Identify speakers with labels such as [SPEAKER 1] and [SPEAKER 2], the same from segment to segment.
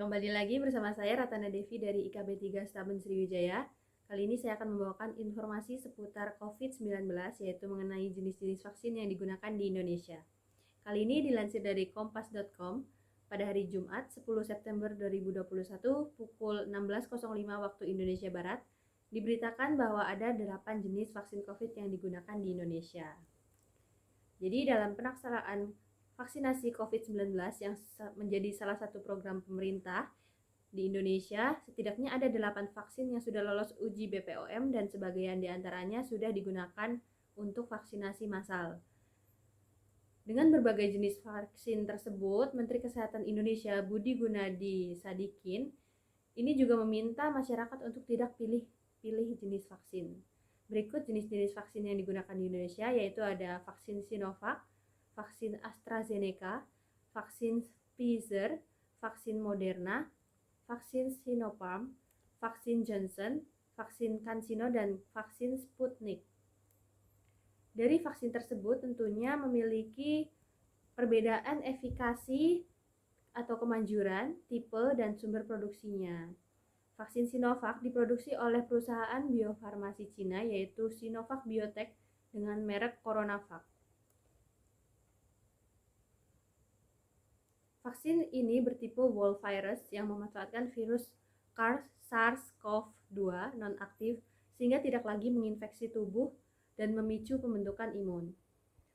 [SPEAKER 1] kembali lagi bersama saya Ratana Devi dari IKB 3 Staben Sriwijaya. Kali ini saya akan membawakan informasi seputar COVID-19, yaitu mengenai jenis-jenis vaksin yang digunakan di Indonesia. Kali ini dilansir dari kompas.com pada hari Jumat 10 September 2021 pukul 16.05 waktu Indonesia Barat, diberitakan bahwa ada 8 jenis vaksin COVID yang digunakan di Indonesia. Jadi dalam pelaksanaan vaksinasi COVID-19 yang menjadi salah satu program pemerintah di Indonesia, setidaknya ada 8 vaksin yang sudah lolos uji BPOM dan sebagian diantaranya sudah digunakan untuk vaksinasi massal. Dengan berbagai jenis vaksin tersebut, Menteri Kesehatan Indonesia Budi Gunadi Sadikin ini juga meminta masyarakat untuk tidak pilih-pilih jenis vaksin. Berikut jenis-jenis vaksin yang digunakan di Indonesia, yaitu ada vaksin Sinovac, vaksin AstraZeneca, vaksin Pfizer, vaksin Moderna, vaksin Sinopharm, vaksin Johnson, vaksin CanSino, dan vaksin Sputnik. Dari vaksin tersebut tentunya memiliki perbedaan efikasi atau kemanjuran, tipe, dan sumber produksinya. Vaksin Sinovac diproduksi oleh perusahaan biofarmasi Cina yaitu Sinovac Biotech dengan merek CoronaVac. Vaksin ini bertipe whole virus yang memanfaatkan virus SARS-CoV-2 non-aktif sehingga tidak lagi menginfeksi tubuh dan memicu pembentukan imun.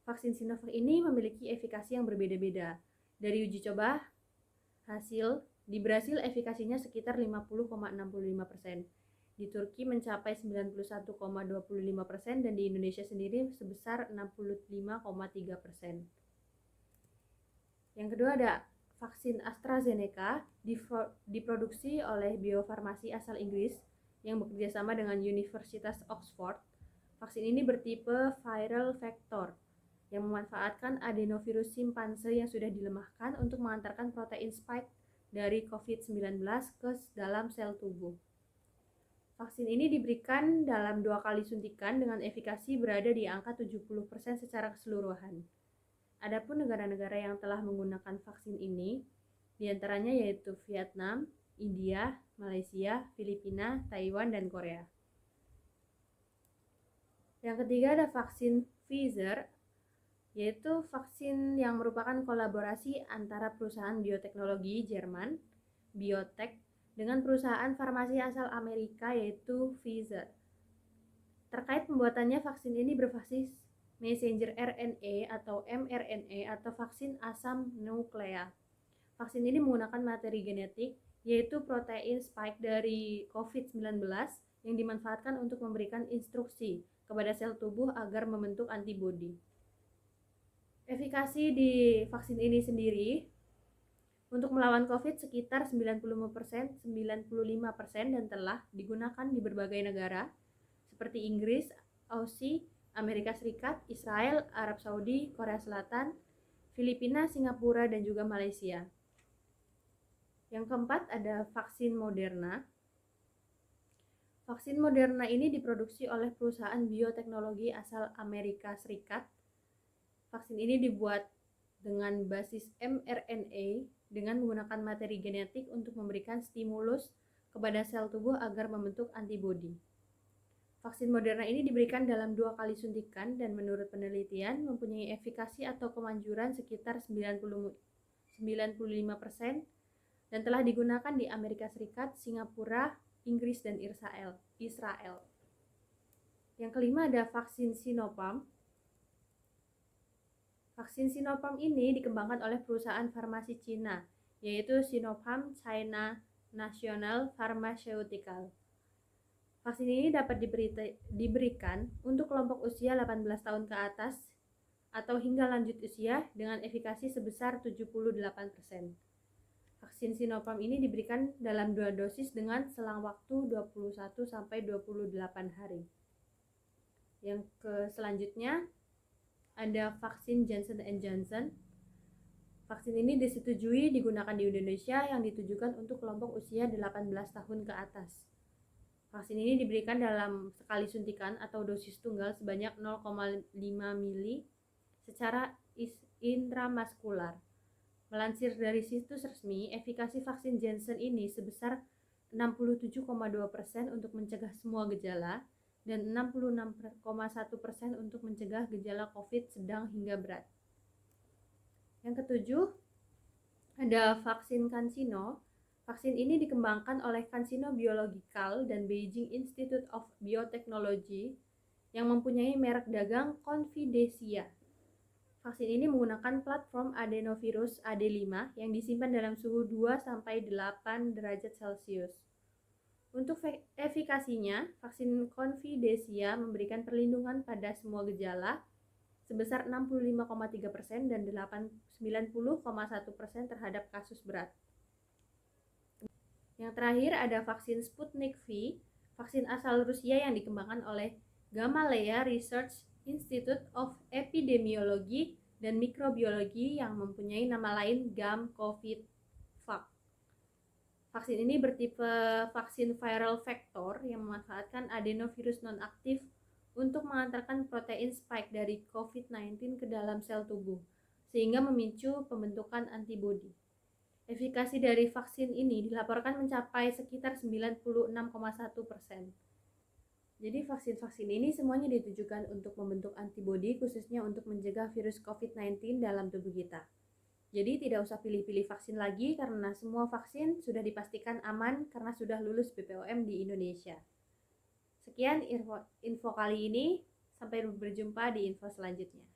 [SPEAKER 1] Vaksin Sinovac ini memiliki efikasi yang berbeda-beda. Dari uji coba hasil, di Brasil efikasinya sekitar 50,65%, di Turki mencapai 91,25% dan di Indonesia sendiri sebesar 65,3%. Yang kedua ada vaksin AstraZeneca, diproduksi oleh biofarmasi asal Inggris yang bekerjasama dengan Universitas Oxford. Vaksin ini bertipe viral vector yang memanfaatkan adenovirus simpanse yang sudah dilemahkan untuk mengantarkan protein spike dari COVID-19 ke dalam sel tubuh. Vaksin ini diberikan dalam 2 kali suntikan dengan efikasi berada di angka 70% secara keseluruhan. Adapun negara-negara yang telah menggunakan vaksin ini, diantaranya yaitu Vietnam, India, Malaysia, Filipina, Taiwan, dan Korea. Yang ketiga ada vaksin Pfizer, yaitu vaksin yang merupakan kolaborasi antara perusahaan bioteknologi Jerman, Biotech, dengan perusahaan farmasi asal Amerika yaitu Pfizer. Terkait pembuatannya, vaksin ini berbasis messenger RNA atau mRNA atau vaksin asam nuklea. Vaksin ini menggunakan materi genetik yaitu protein spike dari COVID-19 yang dimanfaatkan untuk memberikan instruksi kepada sel tubuh agar membentuk antibodi. Efikasi di vaksin ini sendiri untuk melawan COVID sekitar 95% dan telah digunakan di berbagai negara seperti Inggris, Aussie, Amerika Serikat, Israel, Arab Saudi, Korea Selatan, Filipina, Singapura, dan juga Malaysia. Yang keempat ada vaksin Moderna. Vaksin Moderna ini diproduksi oleh perusahaan bioteknologi asal Amerika Serikat. Vaksin ini dibuat dengan basis mRNA dengan menggunakan materi genetik untuk memberikan stimulus kepada sel tubuh agar membentuk antibodi. Vaksin Moderna ini diberikan dalam 2 kali suntikan dan menurut penelitian mempunyai efikasi atau kemanjuran sekitar 95% dan telah digunakan di Amerika Serikat, Singapura, Inggris, dan Israel. Yang kelima ada vaksin Sinopharm. Vaksin Sinopharm ini dikembangkan oleh perusahaan farmasi Cina, yaitu Sinopharm China National Pharmaceutical. Vaksin ini dapat diberikan untuk kelompok usia 18 tahun ke atas atau hingga lanjut usia dengan efikasi sebesar 78%. Vaksin Sinopharm ini diberikan dalam 2 dosis dengan selang waktu 21-28 hari. Yang selanjutnya ada vaksin Johnson & Johnson. Vaksin ini disetujui digunakan di Indonesia yang ditujukan untuk kelompok usia 18 tahun ke atas. Vaksin ini diberikan dalam sekali suntikan atau dosis tunggal sebanyak 0,5 mili secara intramuskular. Melansir dari situs resmi, efikasi vaksin Janssen ini sebesar 67,2% untuk mencegah semua gejala dan 66,1% untuk mencegah gejala COVID sedang hingga berat. Yang ketujuh, ada vaksin CanSino. Vaksin ini dikembangkan oleh CanSino Biological dan Beijing Institute of Biotechnology yang mempunyai merek dagang Confidecia. Vaksin ini menggunakan platform adenovirus AD5 yang disimpan dalam suhu 2-8 derajat Celcius. Untuk efikasinya, vaksin Confidecia memberikan perlindungan pada semua gejala sebesar 65,3% dan 90,1% terhadap kasus berat. Yang terakhir ada vaksin Sputnik V, vaksin asal Rusia yang dikembangkan oleh Gamaleya Research Institute of Epidemiology dan Mikrobiologi yang mempunyai nama lain GAM-COVID-Vac. Vaksin ini bertipe vaksin viral vector yang memanfaatkan adenovirus non-aktif untuk mengantarkan protein spike dari COVID-19 ke dalam sel tubuh, sehingga memicu pembentukan antibodi. Efikasi dari vaksin ini dilaporkan mencapai sekitar 96,1%. Jadi vaksin-vaksin ini semuanya ditujukan untuk membentuk antibodi khususnya untuk mencegah virus COVID-19 dalam tubuh kita. Jadi tidak usah pilih-pilih vaksin lagi karena semua vaksin sudah dipastikan aman karena sudah lulus BPOM di Indonesia. Sekian info kali ini, sampai berjumpa di info selanjutnya.